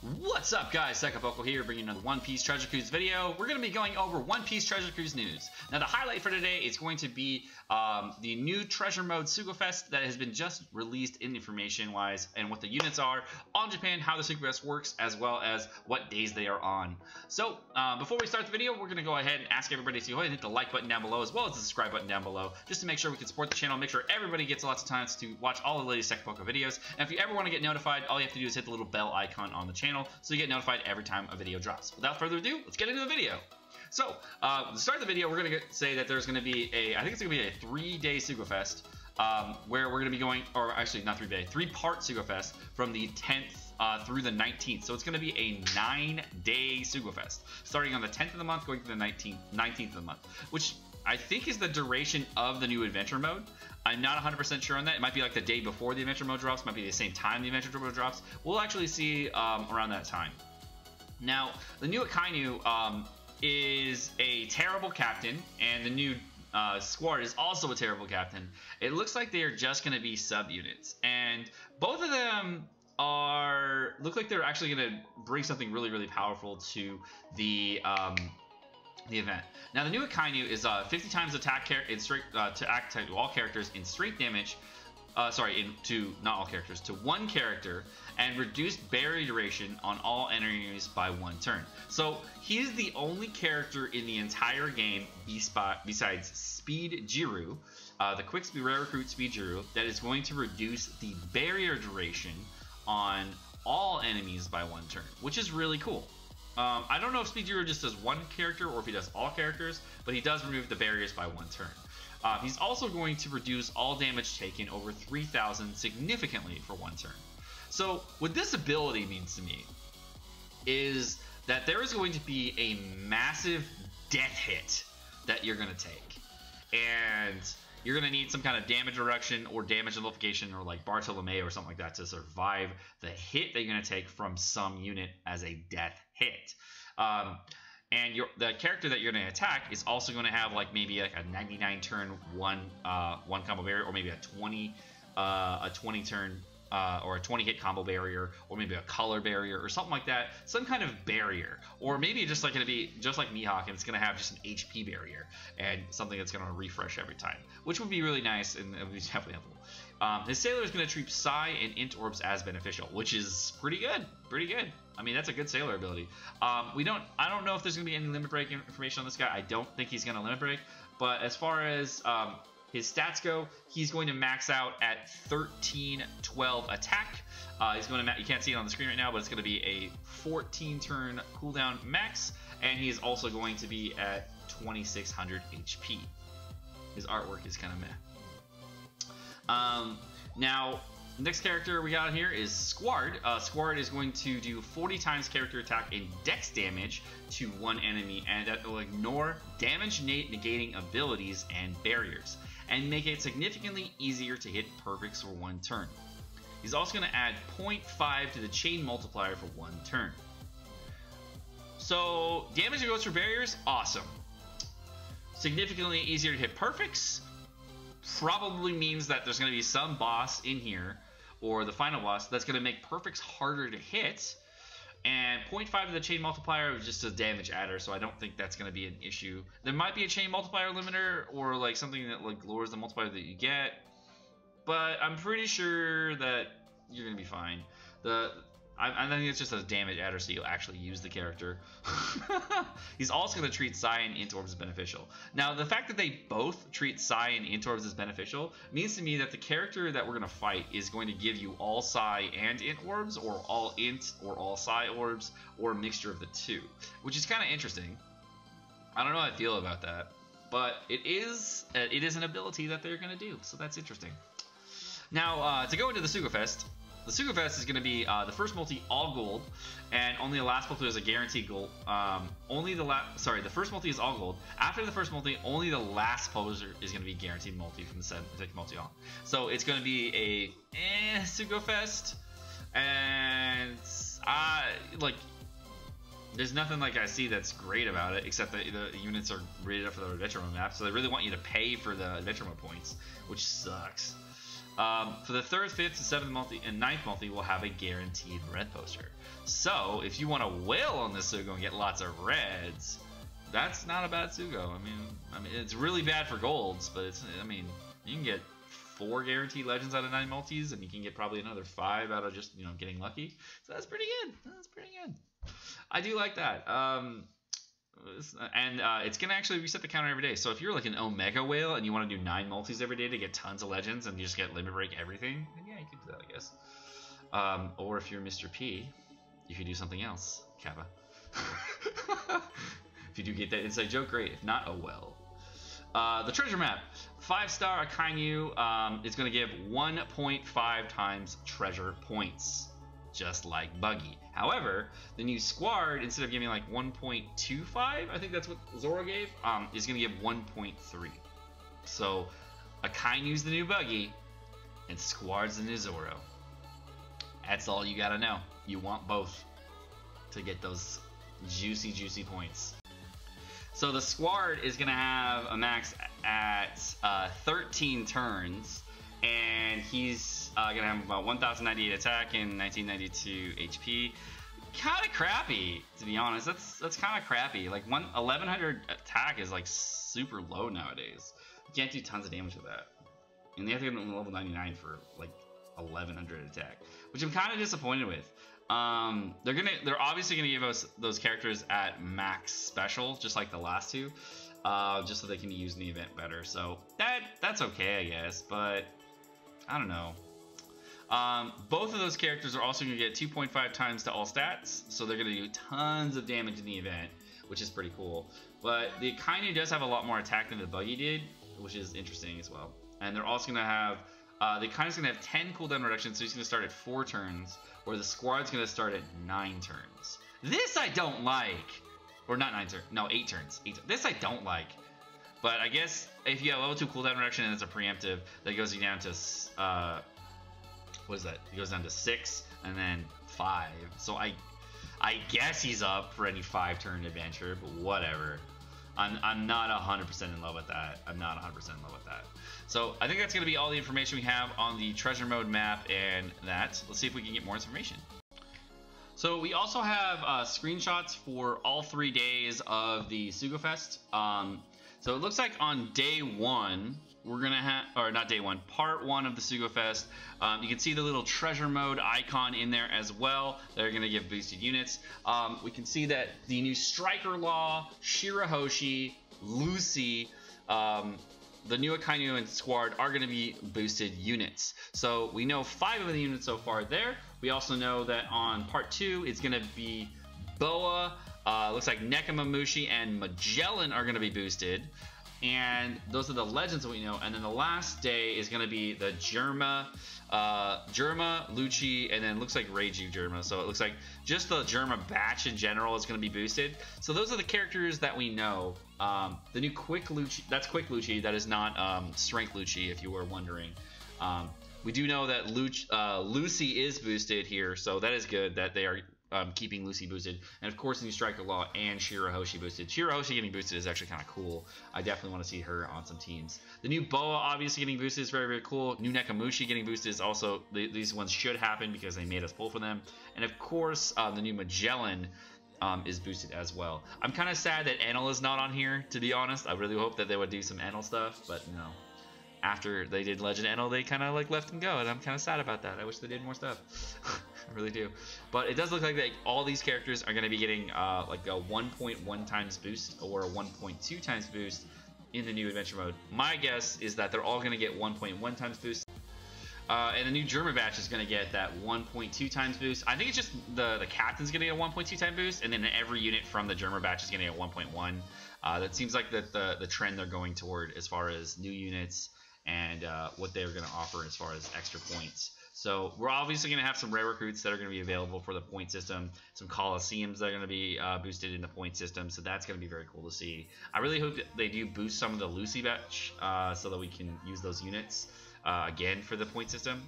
What's up, guys? Sekapoko here, bringing another One Piece Treasure Cruise video. We're going to be going over One Piece Treasure Cruise news. Now, the highlight for today is going to be the new treasure mode Sugofest that has been just released in information-wise, and what the units are on Japan, how the Sugofest works, as well as what days they are on. So, before we start the video, we're going to go ahead and ask everybody to go ahead and hit the like button down below, as well as the subscribe button down below, just to make sure we can support the channel, make sure everybody gets lots of times to watch all the latest Sekapoko videos. And if you ever want to get notified, all you have to do is hit the little bell icon on the channel, so you get notified every time a video drops. Without further ado, let's get into the video. So, to start the video, we're going to say that there's going to be I think it's going to be a 3-day Sugofest, where we're going to be going, or actually not 3-day, 3-part Sugofest from the 10th through the 19th. So it's going to be a 9-day Sugofest, starting on the 10th of the month, going to the 19th of the month, which I think is the duration of the new adventure mode. I'm not 100% sure on that. It might be like the day before the adventure mode drops, might be the same time the adventure mode drops. We'll actually see around that time. Now, the new Akainu is a terrible captain, and the new squad is also a terrible captain. It looks like they are just going to be subunits, and both of them look like they're actually going to bring something really, really powerful to the event. Now, the new Akainu is 50 times attack to all characters in straight damage. To not all characters, to one character, and reduced barrier duration on all enemies by 1 turn. So he is the only character in the entire game besides Speed Jiru, the quick speed rare recruit Speed Jiru, that is going to reduce the barrier duration on all enemies by 1 turn, which is really cool. I don't know if Speed Jiru just does one character or if he does all characters, but he does remove the barriers by 1 turn. He's also going to reduce all damage taken over 3,000 significantly for 1 turn. So what this ability means to me is that there is going to be a massive death hit that you're going to take. And you're going to need some kind of damage reduction or damage nullification, or like Bartolome or something like that, to survive the hit that you're going to take from some unit as a death hit. And the character that you're going to attack is also going to have like maybe like a 99 turn one combo barrier, or maybe a 20 turn or a 20 hit combo barrier, or maybe a color barrier or something like that, some kind of barrier. Or maybe just like going to be just like Mihawk, and it's going to have just an HP barrier and something that's going to refresh every time, which would be really nice, and it would be definitely helpful. His sailor is going to treat Psi and Int Orbs as beneficial, which is pretty good. I mean, that's a good sailor ability. I don't know if there's going to be any limit break information on this guy. I don't think he's going to limit break, but as far as his stats go, he's going to max out at 1312 attack. He's going to you can't see it on the screen right now, but it's going to be a 14 turn cooldown max, and he's also going to be at 2600 HP. His artwork is kind of meh. Now, next character we got here is Squard. Squard is going to do 40 times character attack and dex damage to one enemy, and that will ignore damage negating abilities and barriers, and make it significantly easier to hit perfects for 1 turn. He's also going to add 0.5 to the chain multiplier for 1 turn. So, damage that goes through barriers, awesome. Significantly easier to hit perfects probably means that there's going to be some boss in here, or the final boss, that's going to make perfects harder to hit. And 0.5 to the chain multiplier is just a damage adder, so I don't think that's going to be an issue. There might be a chain multiplier limiter, or like something that like lowers the multiplier that you get, but I'm pretty sure that you're going to be fine. I think it's just a damage adder, so you'll actually use the character. He's also going to treat Psi and Int Orbs as beneficial. Now, the fact that they both treat Psi and Int Orbs as beneficial means to me that the character that we're going to fight is going to give you all Psi and Int Orbs, or all Int or all Psi Orbs, or a mixture of the two, which is kind of interesting. I don't know how I feel about that, but it is an ability that they're going to do, so that's interesting. Now, to go into the Sugofest. The Sugofest is going to be the first multi all gold, and only the last multi is a guaranteed gold. The first multi is all gold. After the first multi, only the last poser is going to be guaranteed multi from the second multi on. So it's going to be a Sugofest, and like there's nothing like I see that's great about it, except that the units are rated up for the adventure mode map, so they really want you to pay for the adventure mode points, which sucks. For the 3rd, 5th, 7th multi, and 9th multi, we'll have a guaranteed red poster. So, if you want to whale on this Sugo and get lots of reds, that's not a bad Sugo. I mean, it's really bad for golds, but you can get 4 guaranteed legends out of 9 multis, and you can get probably another 5 out of just, getting lucky. So that's pretty good. That's pretty good. I do like that. It's going to actually reset the counter every day. So if you're like an Omega Whale and you want to do 9 multis every day to get tons of legends and you just get limit break everything, then yeah, you can do that, I guess. Or if you're Mr. P, you could do something else, Kappa. If you do get that inside joke, great. If not, oh well. The treasure map. 5-star Akainu is going to give 1.5 times treasure points, just like Buggy. However, the new Squard, instead of giving like 1.25, I think that's what Zoro gave, is going to give 1.3. So, Akainu's the new Buggy, and Squard's the new Zoro. That's all you gotta know. You want both to get those juicy, juicy points. So the Squard is going to have a max at 13 turns, and he's going to have about 1,098 attack and 1,992 HP. Kind of crappy, to be honest. That's kind of crappy. Like 1,100 attack is like super low nowadays. You can't do tons of damage with that. And they have to get to level 99 for like 1,100 attack, which I'm kind of disappointed with. They're obviously gonna give us those characters at max special, just like the last two, just so they can be used in the event better. So that's okay, I guess. But I don't know. Both of those characters are also gonna get 2.5 times to all stats, so they're gonna do tons of damage in the event, which is pretty cool. But the Akainu does have a lot more attack than the Buggy did, which is interesting as well. And they're also gonna have the Akainu's gonna have 10 cooldown reduction, so he's gonna start at 4 turns. Where the Squad's going to start at 9 turns. This I don't like. Or not 9 turns. No, 8 turns. This I don't like. But I guess if you have level 2 cooldown reduction and it's a preemptive, that goes you down to, what is that? It goes down to 6 and then 5. So I guess he's up for any 5-turn adventure, but whatever. I'm not 100% in love with that. I'm not 100% in love with that. So I think that's going to be all the information we have on the treasure mode map and that. Let's see if we can get more information. So we also have screenshots for all 3 days of the Sugofest. So it looks like on day 1, we're going to have, or not day 1, part 1 of the Sugofest. You can see the little treasure mode icon in there as well. They're going to give boosted units. We can see that the new Striker Law, Shirahoshi, Lucy, the new Akainu and Squad are going to be boosted units. So we know 5 of the units so far there. We also know that on part 2, it's going to be Boa, looks like Nekomamushi and Magellan are going to be boosted. And those are the legends that we know. And then the last day is going to be the Germa, Lucci, and then looks like Reiju Germa. So it looks like just the Germa batch in general is going to be boosted. So those are the characters that we know. The new Quick Lucci, that's Quick Lucci. That is not Strength Lucci, if you were wondering. We do know that Lucy is boosted here, so that is good that they are keeping Lucy boosted. And of course, the new Striker Law and Shirahoshi boosted. Shirahoshi getting boosted is actually kind of cool. I definitely want to see her on some teams. The new Boa obviously getting boosted is very, very cool. New Nekomamushi getting boosted is also, these ones should happen because they made us pull for them. And of course, the new Magellan is boosted as well. I'm kind of sad that Enel is not on here, to be honest. I really hope that they would do some Enel stuff, but no. After they did Legend Enel, they kind of like left him go, and I'm kind of sad about that. I wish they did more stuff. I really do. But it does look like all these characters are going to be getting like a 1.1 times boost or a 1.2 times boost in the new adventure mode. My guess is that they're all going to get 1.1 times boost. And the new German batch is going to get that 1.2 times boost. I think it's just the captain's going to get a 1.2 time boost, and then every unit from the German batch is going to get 1.1. That seems like the trend they're going toward as far as new units and what they're going to offer as far as extra points. So we're obviously going to have some rare recruits that are going to be available for the point system, some Colosseums that are going to be boosted in the point system, so that's going to be very cool to see. I really hope that they do boost some of the Lucy batch so that we can use those units again for the point system.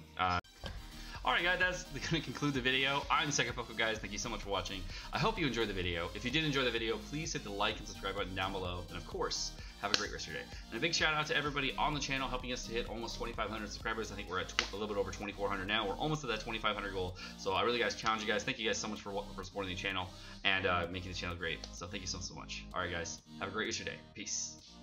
Alright guys, that's going to conclude the video. I'm Sekapoko, guys. Thank you so much for watching. I hope you enjoyed the video. If you did enjoy the video, please hit the like and subscribe button down below. And of course, Have a great rest of your day. And a big shout out to everybody on the channel helping us to hit almost 2,500 subscribers. I think we're at a little bit over 2,400 now. We're almost at that 2,500 goal. So I really guys challenge you guys. Thank you guys so much for supporting the channel and making the channel great. So thank you so much. All right, guys. Have a great rest of your day. Peace.